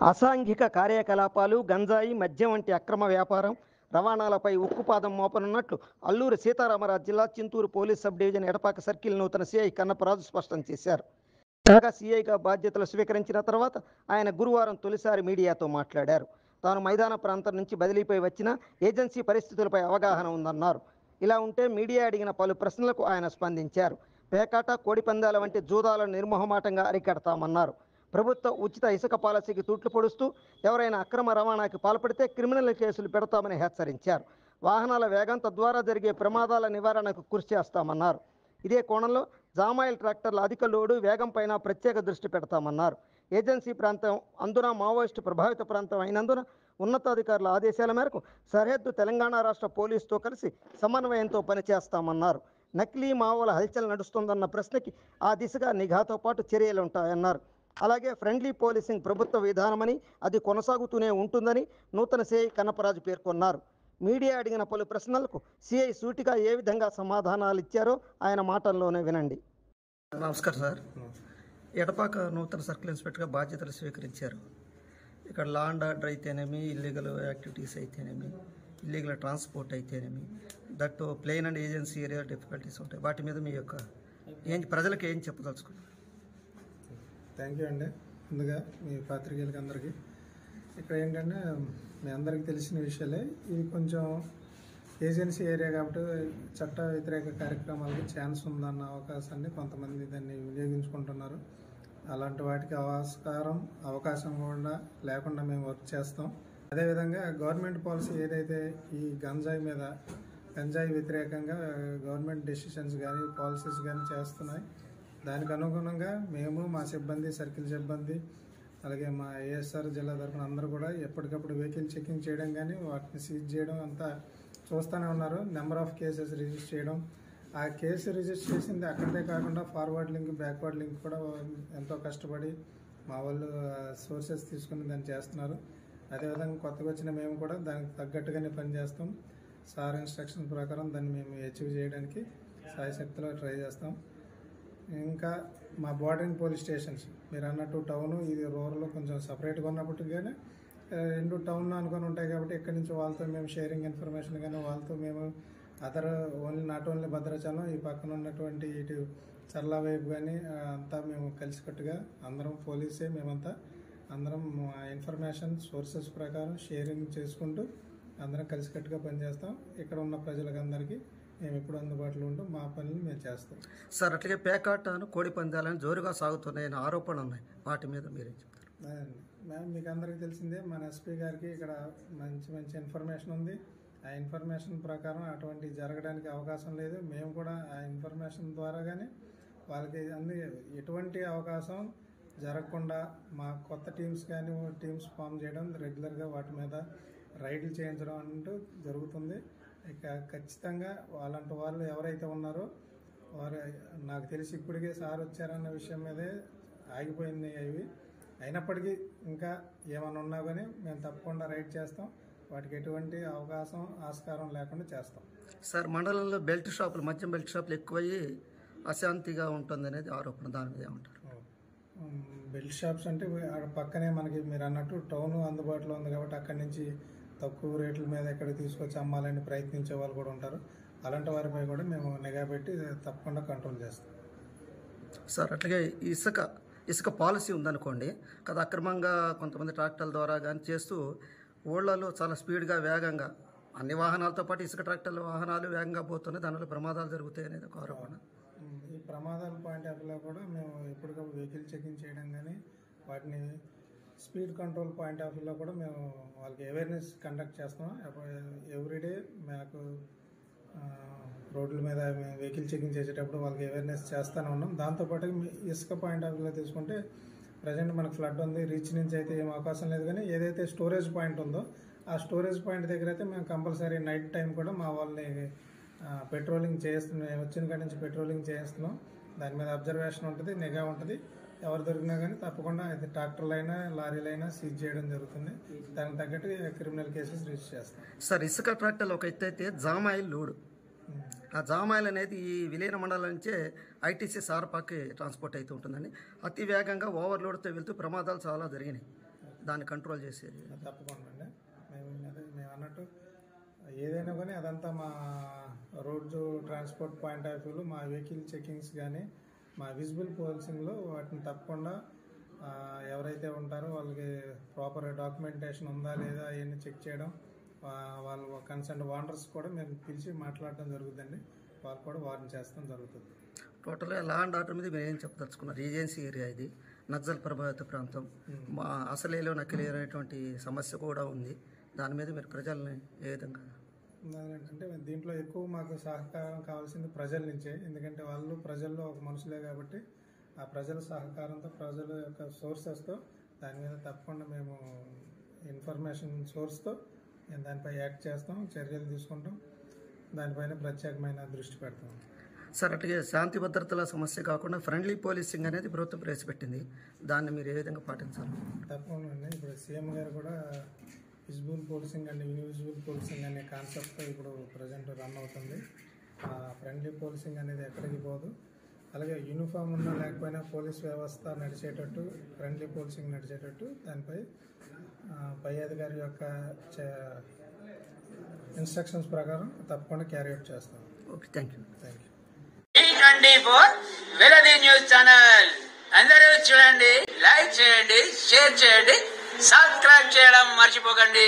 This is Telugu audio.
అసాంఘిక కార్యకలాపాలు, గంజాయి, మద్యం వంటి అక్రమ వ్యాపారం, రవాణాలపై ఉక్కుపాదం మోపనున్నట్లు అల్లూరి సీతారామరాజు జిల్లా Chintur police sub division Edapaka circle నూతన సిఐ కన్నప్పరాజు స్పష్టం చేశారు. కాగా సిఐగా బాధ్యతలు స్వీకరించిన తర్వాత ఆయన గురువారం తొలిసారి మీడియాతో మాట్లాడారు. తాను మైదాన ప్రాంతం నుంచి బదిలీపై వచ్చిన ఏజెన్సీ పరిస్థితులపై అవగాహన ఉందన్నారు. ఇలా ఉంటే మీడియా అడిగిన పలు ప్రశ్నలకు ఆయన స్పందించారు. పేకాట, కోడిపందాల వంటి జూదాలను నిర్మోహమాటంగా అరికడతామన్నారు. ప్రభుత్వ ఉచిత ఇసుక పాలసీకి తూట్లు పొడుస్తూ ఎవరైనా అక్రమ రవాణాకి పాల్పడితే క్రిమినల్ కేసులు పెడతామని హెచ్చరించారు. వాహనాల వేగం తద్వారా జరిగే ప్రమాదాల నివారణకు కృషి చేస్తామన్నారు. ఇదే కోణంలో జామాయిల్ ట్రాక్టర్ల అధిక లోడు, వేగం పైన ప్రత్యేక దృష్టి పెడతామన్నారు. ఏజెన్సీ ప్రాంతం అందున మావోయిస్టు ప్రభావిత ప్రాంతం అయినందున ఉన్నతాధికారుల ఆదేశాల మేరకు సరిహద్దు తెలంగాణ రాష్ట్ర పోలీసుతో కలిసి సమన్వయంతో పనిచేస్తామన్నారు. నకిలీ మావోల హల్చల్ నడుస్తుందన్న ప్రశ్నకి ఆ దిశగా నిఘాతో పాటు చర్యలుంటాయన్నారు. అలాగే ఫ్రెండ్లీ పోలీసింగ్ ప్రభుత్వ విధానమని, అది కొనసాగుతూనే ఉంటుందని నూతన సిఐ కన్నప్పరాజు పేర్కొన్నారు. మీడియా అడిగిన పలు ప్రశ్నలకు సిఐ సూటిగా ఏ విధంగా సమాధానాలు ఇచ్చారో ఆయన మాటల్లోనే వినండి. నమస్కారం సార్. ఎడపాక నూతన సర్కిల్ ఇన్స్పెక్టర్గా బాధ్యతలు స్వీకరించారు. ఇక్కడ లా అండ్ ఆర్డర్ అయితేనేమి, ఇల్లీగల్ యాక్టివిటీస్ అయితేనేమి, ఇల్లీగల్ ట్రాన్స్పోర్ట్ అయితేనేమి, that plain and agency area difficulties ఉంటాయి. వాటి మీద మీ యొక్క ప్రజలకు ఏం చెప్పదలుచుకున్నారు? థ్యాంక్ యూ అండి. ముందుగా మీ పాత్రికేయులకి అందరికీ ఇక్కడ ఏంటంటే మీ అందరికీ తెలిసిన విషయాలే. ఇది కొంచెం ఏజెన్సీ ఏరియా కాబట్టి చట్ట వ్యతిరేక కార్యక్రమాలకి ఛాన్స్ ఉందన్న అవకాశాన్ని కొంతమంది దాన్ని వినియోగించుకుంటున్నారు. అలాంటి వాటికి అవకాశం కూడా లేకుండా మేము వర్క్ చేస్తాం. అదేవిధంగా గవర్నమెంట్ పాలసీ ఏదైతే ఈ గంజాయి వ్యతిరేకంగా గవర్నమెంట్ డెసిషన్స్ కానీ పాలసీస్ కానీ చేస్తున్నాయి, దానికి అనుగుణంగా మేము, మా సిబ్బంది, సర్కిల్ సిబ్బంది, అలాగే మా ఏఎస్ఆర్ జిల్లా తరఫున అందరూ కూడా ఎప్పటికప్పుడు వెహికల్ చెకింగ్ చేయడం కానీ వాటిని సీజ్ చేయడం అంతా చూస్తూనే ఉన్నారు. నెంబర్ ఆఫ్ కేసెస్ రిజిస్టర్ చేయడం, ఆ కేసు రిజిస్టర్ చేసింది అక్కడే కాకుండా ఫార్వర్డ్ లింక్, బ్యాక్వర్డ్ లింక్ కూడా ఎంతో కష్టపడి మా వాళ్ళు సోర్సెస్ తీసుకుని దాన్ని చేస్తున్నారు. అదేవిధంగా కొత్తగా వచ్చిన మేము కూడా దానికి తగ్గట్టుగానే పనిచేస్తాం. సార్ ఇన్స్ట్రక్షన్ ప్రకారం దాన్ని మేము అచీవ్ చేయడానికి సాయశక్తిలో ట్రై చేస్తాం. ఇంకా మా బోర్డరింగ్ పోలీస్ స్టేషన్స్ మీరు అన్నట్టు టౌను, ఇది రూరల్ కొంచెం సపరేట్గా ఉన్నప్పటికీ కానీ రెండు టౌన్ అనుకొని ఉంటాయి కాబట్టి ఇక్కడి నుంచి వాళ్ళతో మేము షేరింగ్ ఇన్ఫర్మేషన్ కానీ వాళ్ళతో మేము నాట్ ఓన్లీ భద్రాచలం, ఈ పక్కన ఉన్నటువంటి ఇటు చర్ల వైపు కానీ అంతా మేము కలిసికట్టుగా అందరం పోలీసే మేమంతా అందరం ఇన్ఫర్మేషన్ సోర్సెస్ ప్రకారం షేరింగ్ చేసుకుంటూ అందరం కలిసికట్టుగా పనిచేస్తాం. ఇక్కడ ఉన్న ప్రజలకు అందరికీ మేము ఎప్పుడు అందుబాటులో ఉంటాం, మా పనులు మేము చేస్తాం. సార్, అట్లాగే పేకాటను, కోడి పందాలను జోరుగా సాగుతున్నాయని ఆరోపణలు ఉన్నాయి, వాటి మీద మీరేం చెప్తారు? మీకు అందరికీ తెలిసిందే, మన ఎస్పీ గారికి ఇక్కడ మంచి ఇన్ఫర్మేషన్ ఉంది. ఆ ఇన్ఫర్మేషన్ ప్రకారం అటువంటి జరగడానికి అవకాశం లేదు. మేము కూడా ఆ ఇన్ఫర్మేషన్ ద్వారా కానీ వాళ్ళకి ఎటువంటి అవకాశం జరగకుండా మా కొత్త టీమ్స్ ఫామ్ చేయడం, రెగ్యులర్గా వాటి మీద రైడ్లు చేయించడం అంటూ జరుగుతుంది. ఇక ఖచ్చితంగా అలాంటి వాళ్ళు ఎవరైతే ఉన్నారో వారు నాకు తెలిసి ఇప్పటికే సార్ వచ్చారన్న విషయం మీదే ఆగిపోయింది అవి. అయినప్పటికీ ఇంకా ఏమైనా ఉన్నా కానీ మేము తప్పకుండా రైడ్ చేస్తాం. వాటికి ఎటువంటి ఆస్కారం లేకుండా చేస్తాం. సార్, మండలంలో మద్యం బెల్ట్ షాపులు ఎక్కువయ్యి అశాంతిగా ఉంటుంది అనేది ఆరోపణ, దాని మీద ఏమంటారు? బెల్ట్ షాప్స్ అంటే పక్కనే మనకి మీరు అన్నట్టు టౌన్ అందుబాటులో ఉంది కాబట్టి అక్కడి నుంచి తక్కువ రేట్ల మీద ఎక్కడికి తీసుకొచ్చి అమ్మాలని ప్రయత్నించే వాళ్ళు కూడా ఉంటారు. అలాంటి వారిపై కూడా మేము నిఘా పెట్టి తప్పకుండా కంట్రోల్ చేస్తాం. సార్, అట్లాగే ఇసుక పాలసీ ఉందనుకోండి కదా, అక్రమంగా కొంతమంది ట్రాక్టర్ల ద్వారా కానీ చేస్తూ ఊళ్ళలో చాలా స్పీడ్గా, వేగంగా అన్ని వాహనాలతో పాటు ఇసుక ట్రాక్టర్ల వాహనాలు వేగంగా పోతున్నాయి, దానివల్ల ప్రమాదాలు జరుగుతాయి అనేది ఒక ఆరోపణ. ఈ ప్రమాదాల పాయింట్ ఆఫ్ వ్యూలో కూడా మేము ఎప్పటికప్పుడు వెహికల్ చెకింగ్ చేయడం కానీ వాటిని స్పీడ్ కంట్రోల్ పాయింట్ ఆఫ్ వ్యూలో కూడా మేము వాళ్ళకి అవేర్నెస్ కండక్ట్ చేస్తాం. ఎవ్రీడే మాకు రోడ్ల మీద వెహికల్ చెకింగ్ చేసేటప్పుడు వాళ్ళకి అవేర్నెస్ చేస్తూనే ఉన్నాం. దాంతోపాటు ఇసుక పాయింట్ ఆఫ్ వ్యూలో తీసుకుంటే ప్రజెంట్ మనకు ఫ్లడ్ ఉంది, రీచ్ నుంచి అయితే ఏం అవకాశం లేదు. కానీ ఏదైతే స్టోరేజ్ పాయింట్ ఉందో ఆ స్టోరేజ్ పాయింట్ దగ్గర అయితే మేము కంపల్సరీ నైట్ టైం కూడా మా వాళ్ళని పెట్రోలింగ్ చేస్తున్నాం. వచ్చిన కాడి నుంచి పెట్రోలింగ్ చేస్తున్నాం. దాని మీద అబ్జర్వేషన్ ఉంటుంది, నిఘా ఉంటుంది. ఎవరు దొరికినా కానీ తప్పకుండా అయితే ట్రాక్టర్లైనా లారీలైనా సీజ్ చేయడం జరుగుతుంది. దానికి తగ్గట్టు క్రిమినల్ కేసెస్ రిజిస్టర్ చేస్తాం. సార్, ఇసుక ట్రాక్టర్లు ఒక ఎత్తు అయితే జామాయిల్ లోడు, ఆ జామాయిల్ అనేది ఈ విలీన మండలం నుంచే ఐటీసీ సారపాకి ట్రాన్స్పోర్ట్ అవుతూ ఉంటుందండి. అతి వేగంగా ఓవర్లోడ్తో వెళ్తూ ప్రమాదాలు చాలా జరిగినాయి. దాన్ని కంట్రోల్ చేసేది? తప్పకుండా అండి. మేము అన్నట్టు ఏదైనా కానీ అదంతా మా రోడ్డు ట్రాన్స్పోర్ట్ పాయింట్ ఆఫ్ వ్యూలో మా వెహికల్ చెకింగ్స్ కానీ మా విజిబుల్ పోలీసింగ్లో వాటిని తప్పకుండా ఎవరైతే ఉంటారో వాళ్ళకి ప్రాపర్ డాక్యుమెంటేషన్ ఉందా లేదా అవన్నీ చెక్ చేయడం, వాళ్ళు కన్సర్న్ ఓనర్స్ కూడా మేము పిలిచి మాట్లాడడం జరుగుతుందండి. వాళ్ళు కూడా వార్న్ చేస్తాం జరుగుతుంది. టోటల్గా లా అండ్ ఆర్డర్ మీద మీరు ఏం చెప్పదలుచుకున్నారు? ఏజెన్సీ ఏరియా ఇది, నక్సల్ ప్రభావిత ప్రాంతం, మా అసలేలో నకిలీ అనేటువంటి సమస్య కూడా ఉంది. దాని మీద మీరు ప్రజల్ని ఏ విధంగా? అంటే దీంట్లో ఎక్కువ మాకు సహకారం కావాల్సింది ప్రజల నుంచే. ఎందుకంటే వాళ్ళు ప్రజల్లో ఒక మనుషులే కాబట్టి ఆ ప్రజల సహకారంతో, ప్రజల యొక్క సోర్సెస్తో దాని మీద తప్పకుండా మేము ఇన్ఫర్మేషన్ సోర్స్తో మేము దానిపై యాక్ట్ చేస్తాం, చర్యలు తీసుకుంటాం, దానిపైన ప్రత్యేకమైన దృష్టి పెడతాం. సార్, అట్లాగే శాంతి భద్రతల సమస్య కాకుండా ఫ్రెండ్లీ పోలీసింగ్ అనేది ప్రభుత్వం ప్రవేశపెట్టింది. దాన్ని మీరు ఏ విధంగా పాటించాలి? తప్పకుండా. ఇప్పుడు సీఎం గారు కూడా visible policing and invisible policing అనే కాన్సెప్ట్తో ఇప్పుడు ప్రజెంట్ రన్ అవుతుంది. ఫ్రెండ్లీ పోలీసింగ్ అనేది ఎక్కడికి పోదు. అలాగే యూనిఫామ్ ఉన్నా లేకపోయినా పోలీస్ వ్యవస్థ నడిచేటట్టు, ఫ్రెండ్లీ పోలీసింగ్ నడిచేటట్టు దానిపై పై అధికారి యొక్క ఇన్స్ట్రక్షన్స్ ప్రకారం తప్పకుండా క్యారీ అవుట్ చేస్తాం. Okay, thank you. Thank you. E24 వెలది న్యూస్ ఛానల్ అందరూ చూడండి, లైక్ చేయండి, షేర్ చేయండి, సబ్స్క్రైబ్ చేయడం మర్చిపోకండి.